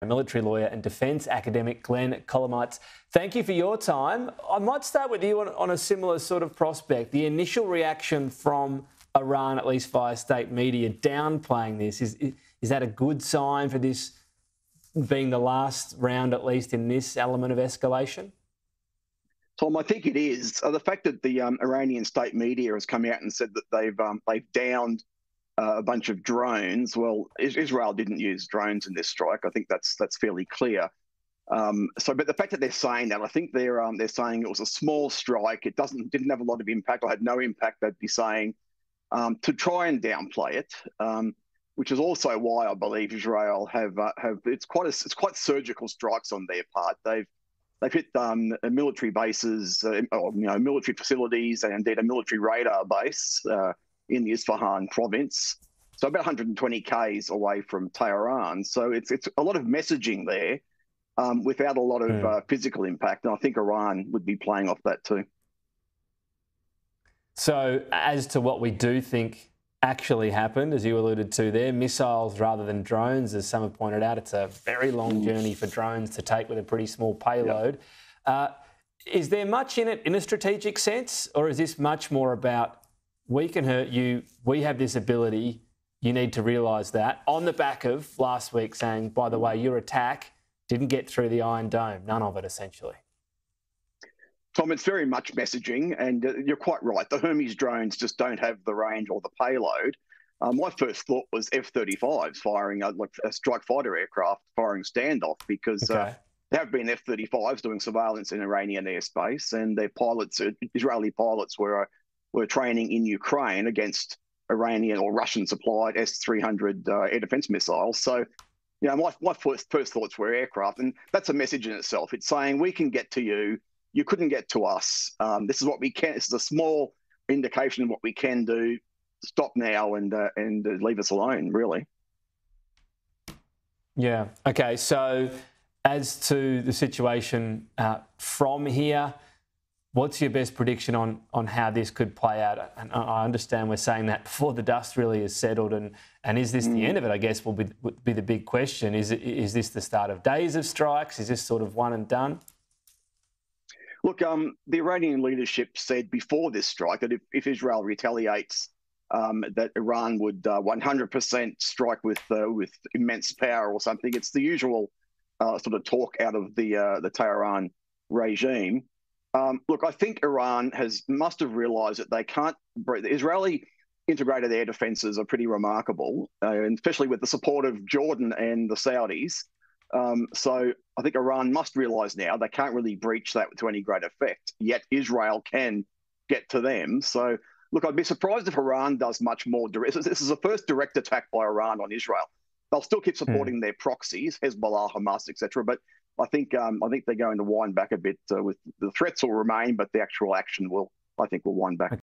a military lawyer and defence academic, Glenn Kolomeitz. Thank you for your time. I might start with you on a similar sort of prospect. The initial reaction from Iran, at least via state media, downplaying this, is that a good sign for this being the last round, at least in this element of escalation? Tom, I think it is. The fact that the Iranian State media has come out and said that they've downed a bunch of drones. Well, Israel didn't use drones in this strike. I think that's fairly clear. But the fact that they're saying that, I think they're saying it was a small strike. It didn't have a lot of impact. Or had no impact. They'd be saying to try and downplay it, which is also why I believe Israel have it's quite surgical strikes on their part. They've hit military bases, military facilities, and indeed a military radar base in the Isfahan province, so about 120 k's away from Tehran. So it's a lot of messaging there without a lot of physical impact, and I think Iran would be playing off that too. So as to what we do think actually happened, as you alluded to there, missiles rather than drones, as some have pointed out, it's a very long journey for drones to take with a pretty small payload. Yep. Is there much in it in a strategic sense, or is this much more about we can hurt you, we have this ability, you need to realise that, on the back of last week saying, by the way, your attack didn't get through the Iron Dome, none of it essentially? Tom, it's very much messaging, and you're quite right. The Hermes drones just don't have the range or the payload. My first thought was F-35s firing, like a strike fighter aircraft firing standoff, because there have been F-35s doing surveillance in Iranian airspace, and their pilots, Israeli pilots, were training in Ukraine against Iranian or Russian-supplied S-300 air defense missiles. So, my first thoughts were aircraft, and that's a message in itself. It's saying we can get to you. You couldn't get to us. This is what we can. This is a small indication of what we can do. Stop now and leave us alone, really. Yeah. Okay. So, as to the situation from here, what's your best prediction on how this could play out? And I understand we're saying that before the dust really is settled. And is this the end of it? I guess would be the big question. Is this the start of days of strikes? Is this sort of one and done? Look, the Iranian leadership said before this strike that if Israel retaliates, that Iran would 100% strike with immense power or something. It's the usual sort of talk out of the Tehran regime. Look, I think Iran must have realised that they can't. The Israeli integrated air defences are pretty remarkable, and especially with the support of Jordan and the Saudis. So I think Iran must realise now they can't really breach that to any great effect, yet Israel can get to them. So, look, I'd be surprised if Iran does much more direct. This is the first direct attack by Iran on Israel. They'll still keep supporting their proxies, Hezbollah, Hamas, etc. But I think they're going to wind back a bit. With the threats will remain, but the actual action will wind back.